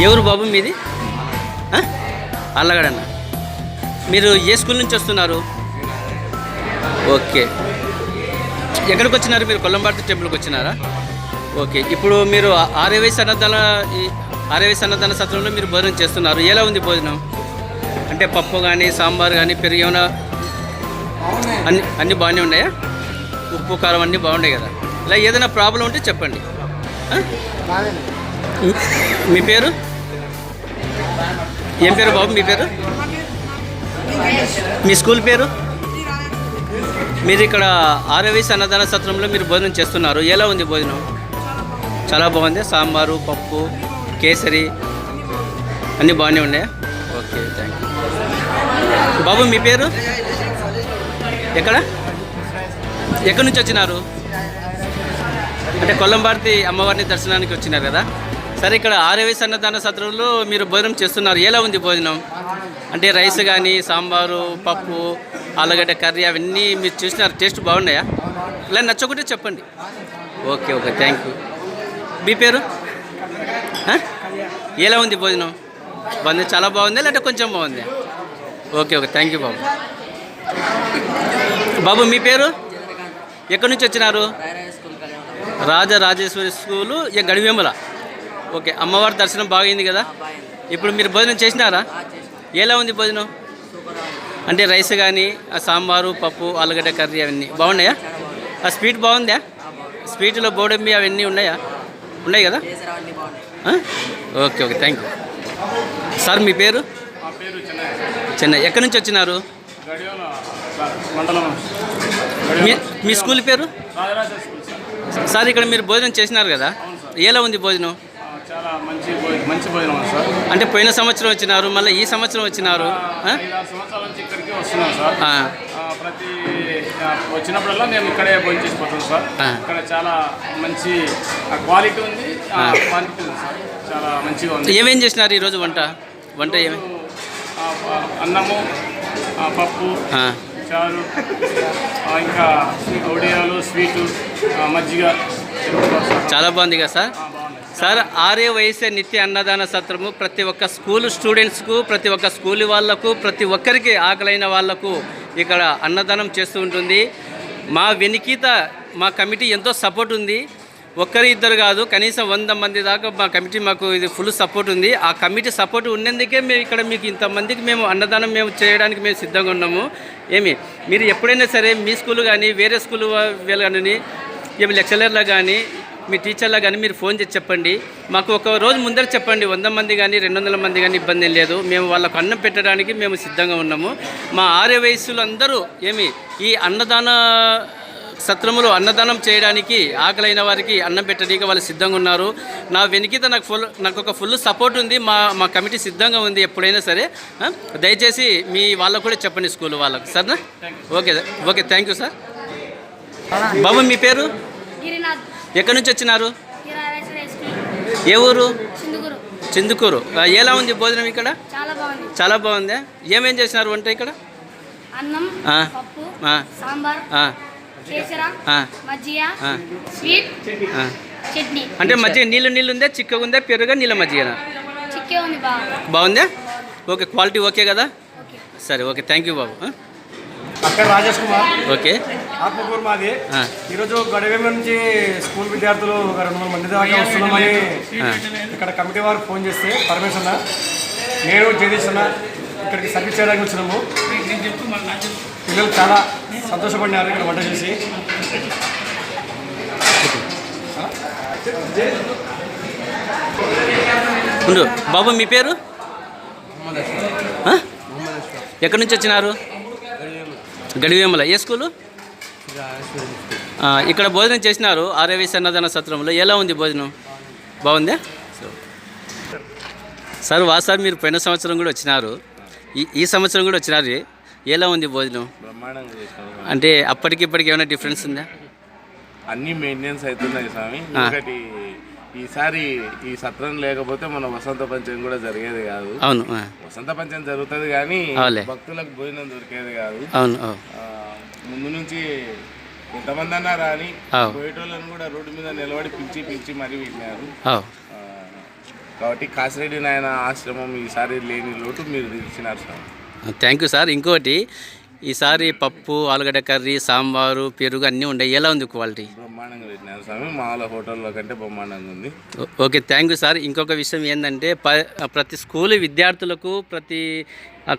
ఎవరు బాబు మీది? అల్లగడన్న. మీరు ఏ స్కూల్ నుంచి వస్తున్నారు? ఓకే. ఎక్కడికి వచ్చినారు మీరు? కొల్లంబార్తి టెంపుల్కి వచ్చినారా? ఓకే. ఇప్పుడు మీరు ఆర్యవై సన్నదాన సత్రంలో మీరు భోజనం చేస్తున్నారు. ఎలా ఉంది భోజనం? అంటే పప్పు కానీ సాంబార్ కానీ పెరుగు ఏమైనా అన్నీ బాగానే ఉన్నాయా? ఉప్పు కారం అన్నీ బాగున్నాయి కదా? ఇలా ఏదైనా ప్రాబ్లం ఉంటే చెప్పండి. మీ పేరు? ఏం పేరు బాబు మీ పేరు? మీ స్కూల్ పేరు? మీరు ఇక్కడ ఆర్యవై అన్నదాన సత్రంలో మీరు భోజనం చేస్తున్నారు. ఎలా ఉంది భోజనం? చాలా బాగుంది. సాంబారు పప్పు కేసరి అన్నీ బాగానే ఉన్నాయా? Okay, thank you. బాబు మీ పేరు? ఎక్కడి నుంచి వచ్చినారు? అంటే కొల్లంబార్తి అమ్మవారిని దర్శనానికి వచ్చినారు కదా? సరే, ఇక్కడ ఆర్యవై అన్నదాన సత్రంలో మీరు భోజనం చేస్తున్నారు. ఎలా ఉంది భోజనం? అంటే రైస్ కానీ సాంబారు పప్పు ఆలుగడ్డ కర్రీ అవన్నీ మీరు చూసినారు. టేస్ట్ బాగున్నాయా? ఇలా నచ్చకుంటే చెప్పండి. Okay, thank you. మీ పేరు? ఎలా ఉంది భోజనం? బాగుంది. చాలా బాగుంది లేదంటే కొంచెం బాగుంది? ఓకే, థ్యాంక్ యూ బాబు. బాబు మీ పేరు? ఎక్కడి నుంచి వచ్చినారు? రాజరాజేశ్వరి స్కూలు గడివేముల. ఓకే. అమ్మవారి దర్శనం బాగైంది కదా? ఇప్పుడు మీరు భోజనం చేసినారా? ఎలా ఉంది భోజనం? అంటే రైస్ కానీ సాంబారు పప్పు ఆలుగడ్డ కర్రీ అవన్నీ బాగున్నాయా? ఆ స్వీట్ బాగుందా? స్వీట్లో బోడెంబి అవన్నీ ఉన్నాయి కదా? Okay, thank you. సార్ మీ పేరు? చెన్నై. ఎక్కడి నుంచి వచ్చినారు? మీ స్కూల్ పేరు? సార్ ఇక్కడ మీరు భోజనం చేసినారు కదా? ఎలా ఉంది భోజనం? చాలా మంచి భోజనం సార్. అంటే పోయిన సంవత్సరం వచ్చినారు, మళ్ళీ ఈ సంవత్సరం వచ్చినారు. 5-6 సంవత్సరాల నుంచి ఇక్కడికి వస్తున్నాను సార్. ప్రతి వచ్చినప్పుడల్లా నేను ఇక్కడే భోజనం చేసిపోతాను సార్. ఇక్కడ చాలా మంచి క్వాలిటీ ఉంది, క్వాంటిటీ ఉంది సార్. చాలా మంచిగా ఉంది. ఏమేం చేసినారు ఈరోజు వంట? ఏమి? అన్నము పప్పు చారు ఇంకా ఒడియాలు స్వీటు మజ్జిగ. చాలా బాగుంది కదా సార్? సార్ ఆర్యవై నిత్య అన్నదాన సత్రము ప్రతి ఒక్క స్కూల్ స్టూడెంట్స్కు, ప్రతి ఒక్క స్కూల్ వాళ్ళకు, ప్రతి ఒక్కరికి ఆకలైన వాళ్లకు ఇక్కడ అన్నదానం చేస్తూ ఉంటుంది. మా వెనికిత మా కమిటీ ఎంతో సపోర్ట్ ఉంది. ఒక్కరు ఇద్దరు కాదు, కనీసం 100 మంది దాకా మా కమిటీ మాకు ఇది ఫుల్ సపోర్ట్ ఉంది. ఆ కమిటీ సపోర్ట్ ఉన్నందుకే మేము ఇక్కడ మీకు ఇంతమందికి మేము అన్నదానం చేయడానికి మేము సిద్ధంగా ఉన్నాము. మీరు ఎప్పుడైనా సరే మీ స్కూల్ కానీ వేరే స్కూల్ వీళ్ళు కానీ లెక్చరర్లు కానీ మీ టీచర్లా కానీ మీరు ఫోన్ చేసి చెప్పండి. మాకు ఒక రోజు ముందర చెప్పండి. 100 మంది కానీ 200 మంది కానీ ఇబ్బంది ఏం లేదు. మేము వాళ్ళకు అన్నం పెట్టడానికి మేము సిద్ధంగా ఉన్నాము. మా ఆర్యవైశ్యులు అందరూ ఈ అన్నదాన సత్రములో అన్నదానం చేయడానికి ఆకలైన వారికి అన్నం పెట్టడానికి వాళ్ళు సిద్ధంగా ఉన్నారు. నా వెనికిత నాకు ఒక ఫుల్ సపోర్ట్ ఉంది. మా కమిటీ సిద్ధంగా ఉంది. ఎప్పుడైనా సరే దయచేసి మీ వాళ్ళకు కూడా చెప్పండి, స్కూల్ వాళ్ళకు. సరేనా? Okay, thank you sir. బాబు మీ పేరు? ఎక్కడి నుంచి వచ్చినారు? ఏ ఊరు? చిందుకూరు. ఎలా ఉంది భోజనం ఇక్కడ? చాలా బాగుంది. ఏమేం చేసినారు వంట ఇక్కడ? అన్నం పప్పు సాంబార్ మజ్జిగ స్వీట్ చట్నీ. అంటే మజ్జిగ నీళ్ళు ఉందా, చిక్కగా ఉందా, పెరుగా నీళ్ళ మజ్జిగనా? చిక్కే ఉంది. బాగుందా? ఓకే, క్వాలిటీ ఓకే కదా? సరే, ఓకే, థ్యాంక్ యూ బాబు. అక్కడ రాజేష్ కుమార్. ఓకే. ఆత్మకూరు మాది. ఈరోజు గడివేమ నుంచి స్కూల్ విద్యార్థులు 200 మంది దాకా వస్తున్నామని ఇక్కడ కమిటీ వారికి ఫోన్ చేస్తే పరమేశ్వర నేను జగదీష్ అన్న ఇక్కడికి సర్వీస్ చేయడానికి వచ్చినాము. పిల్లలు చాలా సంతోషపడినారు ఇక్కడ వంట చేసి. బాబు మీ పేరు? ఎక్కడి నుంచి వచ్చినారు? గడివేముల. ఏ స్కూలు? ఇక్కడ భోజనం చేసినారు ఆర్యవై అన్నదాన సత్రంలో. ఎలా ఉంది భోజనం? బాగుందా సార్? సార్ మీరు పోయిన సంవత్సరం కూడా వచ్చినారు, ఈ సంవత్సరం కూడా వచ్చినారు. ఎలా ఉంది భోజనం? అంటే అప్పటికి ఇప్పటికి ఏమైనా డిఫరెన్స్ ఉందా? అన్నీ మెయింటెనెన్స్ అవుతున్నాయి స్వామి. ఒకటి ఈసారి ఈ సత్రం లేకపోతే మన వసంత పంచమి కూడా జరిగేది కాదు. అవును, వసంత పంచమి జరుగుతుంది కానీ భక్తులకు భోజనం దొరికేది కాదు. అవును. ముందు నుంచి ఎంతమంది అన్నా రాని పోయేటోళ్ళని కూడా రోడ్డు మీద నిలబడి పిలిచి మరీ వెళ్ళారు. కాబట్టి కాసిరెడ్డి నాయన ఆశ్రమం ఈసారి లేని లోటు మీరు తీర్చినారు స్వామి. Thank you sir. ఇంకోటి ఈసారి పప్పు, ఆలుగడ్డ కర్రీ, సాంబారు, పెరుగు అన్నీ ఉన్నాయి. ఎలా ఉంది క్వాలిటీ? బ్రహ్మాండంగా పెట్టినారు స్వామి, మామూలు హోటల్లో కంటే బ్రహ్మాండంగా ఉంది. Okay, thank you sir. ఇంకొక విషయం ఏంటంటే ప్రతి స్కూల్ విద్యార్థులకు, ప్రతి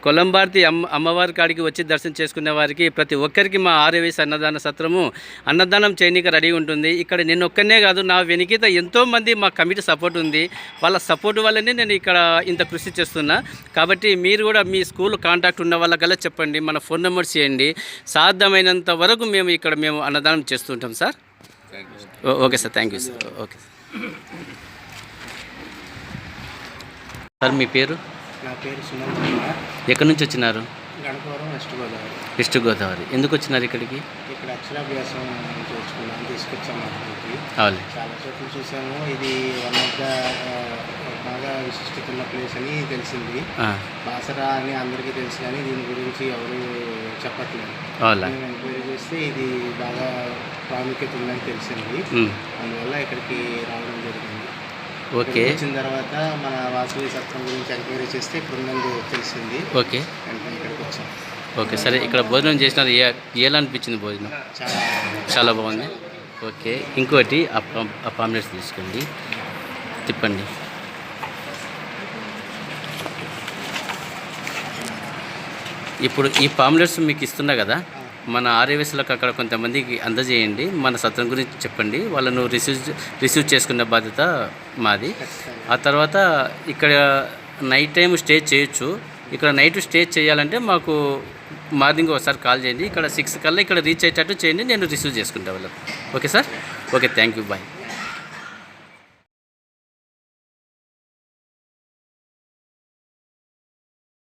కొలంబార్తి అమ్మవారి కాడికి వచ్చి దర్శనం చేసుకునే వారికి ప్రతి ఒక్కరికి మా ఆర్యవైశ్య అన్నదాన సత్రము అన్నదానం చేయనీకి రెడీ ఉంటుంది. ఇక్కడ నేను ఒక్కనే కాదు, నా వెనుక ఎంతోమంది మా కమిటీ సపోర్ట్ ఉంది. వాళ్ళ సపోర్ట్ వల్లనే నేను ఇక్కడ ఇంత కృషి చేస్తున్నా. కాబట్టి మీరు కూడా మీ స్కూల్ కాంటాక్ట్ ఉన్న వాళ్ళకల్లా చెప్పండి, మన ఫోన్ నెంబర్స్ చేయండి. సాధ్యమైనంత వరకు మేము అన్నదానం చేస్తుంటాం sir. Okay sir, thank you sir. Okay sir, మీ పేరు? నా పేరు సుమన్ కుమార్. ఎక్కడి నుంచి వచ్చినారు? గణపవరం వెస్ట్ గోదావరి. వెస్ట్ గోదావరి. ఎందుకు వచ్చినారు ఇక్కడికి? ఇక్కడ అక్షరాభ్యాసం చేసుకున్నాను, తీసుకొచ్చాము అక్కడికి. అవును, చాలా చోట్ల చూసాము. ఇది వన్ ఆఫ్ ద బాగా విశిష్టత ఉన్న ప్లేస్ అని తెలిసింది. బాసరా అని అందరికీ తెలుసు, కానీ దీని గురించి ఎవరు చెప్పట్లేదు. మేము ఎంక్వైరీ చేస్తే ఇది బాగా ప్రాముఖ్యత ఉందని తెలిసింది. అందువల్ల ఇక్కడికి రావడం జరిగింది. ఓకే, వచ్చిన తర్వాత మన వాసవి సత్రం గురించి ఎంక్వైరీ చేస్తే ఇక్కడ ఉన్నది తెలిసింది. ఓకే, వెంటనే ఇక్కడికి వచ్చాం. ఓకే. సరే, ఇక్కడ భోజనం చేసినారు, ఎలా అనిపించింది భోజనం? చాలా బాగుంది. ఓకే, ఇంకోటి ఆ పాంప్లెట్స్ తీసుకోండి, తిప్పండి. ఇప్పుడు ఈ పాంప్లెట్స్ మీకు ఇస్తున్నా కదా, మన ఆర్యవేశ్లకు అక్కడ కొంతమందికి అందజేయండి. మన సత్రం గురించి చెప్పండి, వాళ్ళను రిసీవ్ చేసుకునే బాధ్యత మాది. ఆ తర్వాత ఇక్కడ నైట్ టైం స్టే చేయొచ్చు. ఇక్కడ నైట్ స్టే చేయాలంటే మాకు మార్నింగ్ ఒకసారి కాల్ చేయండి. ఇక్కడ 6 కల్లా ఇక్కడ రీచ్ అయ్యేటట్టు చేయండి, నేను రిసీవ్ చేసుకుంటా వాళ్ళకి. Okay sir, okay, thank you, bye.